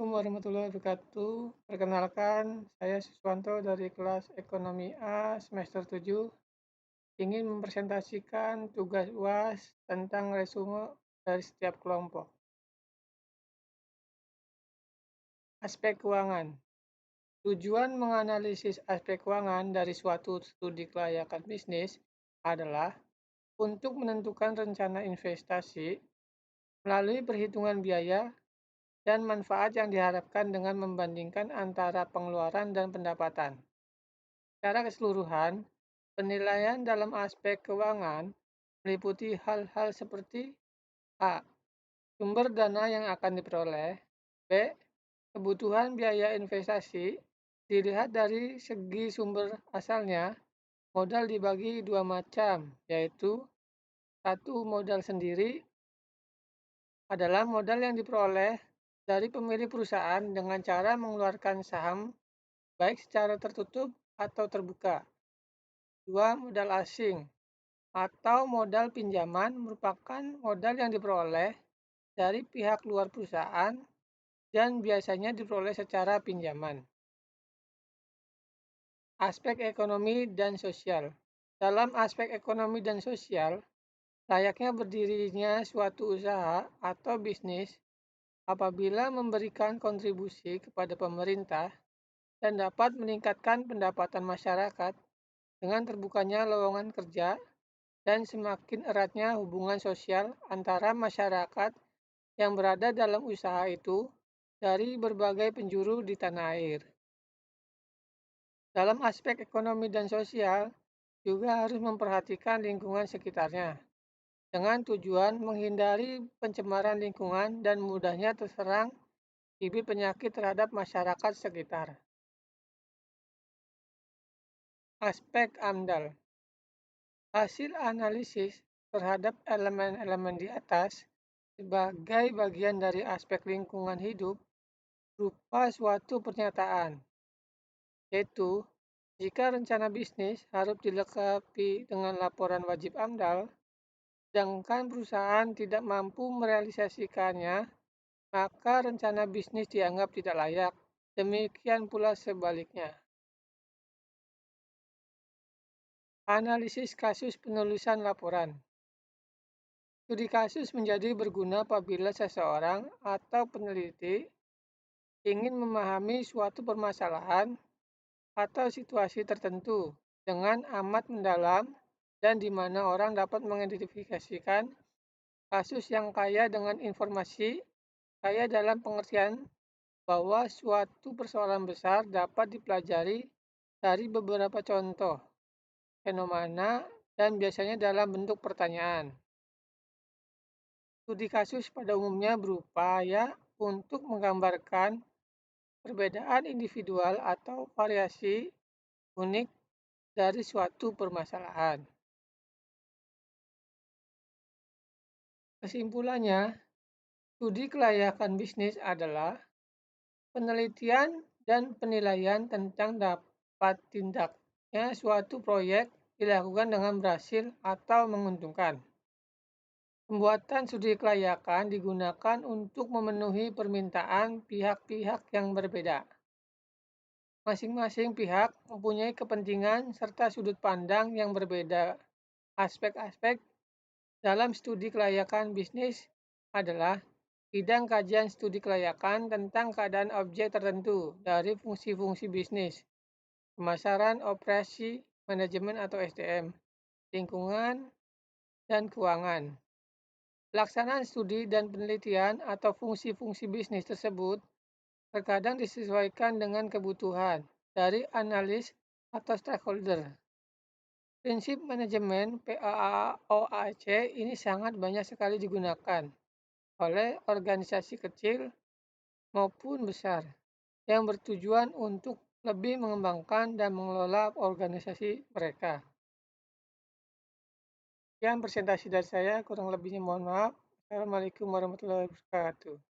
Assalamualaikum warahmatullahi wabarakatuh. Perkenalkan, saya Siswanto dari kelas Ekonomi A semester 7 ingin mempresentasikan tugas UAS tentang resume dari setiap kelompok. Aspek keuangan. Tujuan menganalisis aspek keuangan dari suatu studi kelayakan bisnis adalah untuk menentukan rencana investasi melalui perhitungan biaya dan manfaat yang diharapkan dengan membandingkan antara pengeluaran dan pendapatan. Secara keseluruhan, penilaian dalam aspek keuangan meliputi hal-hal seperti A. Sumber dana yang akan diperoleh. B. Kebutuhan biaya investasi dilihat dari segi sumber asalnya. Modal dibagi dua macam, yaitu satu, modal sendiri adalah modal yang diperoleh dari pemilik perusahaan dengan cara mengeluarkan saham baik secara tertutup atau terbuka. Dua, modal asing atau modal pinjaman merupakan modal yang diperoleh dari pihak luar perusahaan dan biasanya diperoleh secara pinjaman. Aspek ekonomi dan sosial. Dalam aspek ekonomi dan sosial, layaknya berdirinya suatu usaha atau bisnis apabila memberikan kontribusi kepada pemerintah dan dapat meningkatkan pendapatan masyarakat dengan terbukanya lowongan kerja dan semakin eratnya hubungan sosial antara masyarakat yang berada dalam usaha itu dari berbagai penjuru di tanah air. Dalam aspek ekonomi dan sosial, juga harus memperhatikan lingkungan sekitarnya, dengan tujuan menghindari pencemaran lingkungan dan mudahnya terserang bibit penyakit terhadap masyarakat sekitar. Aspek AMDAL. Hasil analisis terhadap elemen-elemen di atas sebagai bagian dari aspek lingkungan hidup berupa suatu pernyataan, yaitu jika rencana bisnis harus dilengkapi dengan laporan wajib AMDAL, sedangkan perusahaan tidak mampu merealisasikannya, maka rencana bisnis dianggap tidak layak. Demikian pula sebaliknya. Analisis kasus penulisan laporan. Studi kasus menjadi berguna apabila seseorang atau peneliti ingin memahami suatu permasalahan atau situasi tertentu dengan amat mendalam dan di mana orang dapat mengidentifikasikan kasus yang kaya dengan informasi, kaya dalam pengertian bahwa suatu persoalan besar dapat dipelajari dari beberapa contoh, fenomena, dan biasanya dalam bentuk pertanyaan. Studi kasus pada umumnya berupaya untuk menggambarkan perbedaan individual atau variasi unik dari suatu permasalahan. Kesimpulannya, studi kelayakan bisnis adalah penelitian dan penilaian tentang dapat tindaknya suatu proyek dilakukan dengan berhasil atau menguntungkan. Pembuatan studi kelayakan digunakan untuk memenuhi permintaan pihak-pihak yang berbeda. Masing-masing pihak mempunyai kepentingan serta sudut pandang yang berbeda. Aspek-aspek dalam studi kelayakan bisnis adalah bidang kajian studi kelayakan tentang keadaan objek tertentu dari fungsi-fungsi bisnis, pemasaran, operasi, manajemen atau SDM, lingkungan, dan keuangan. Pelaksanaan studi dan penelitian atau fungsi-fungsi bisnis tersebut terkadang disesuaikan dengan kebutuhan dari analis atau stakeholder. Prinsip manajemen PAOAC ini sangat banyak sekali digunakan oleh organisasi kecil maupun besar yang bertujuan untuk lebih mengembangkan dan mengelola organisasi mereka. Sekian presentasi dari saya, kurang lebihnya mohon maaf. Assalamualaikum warahmatullahi wabarakatuh.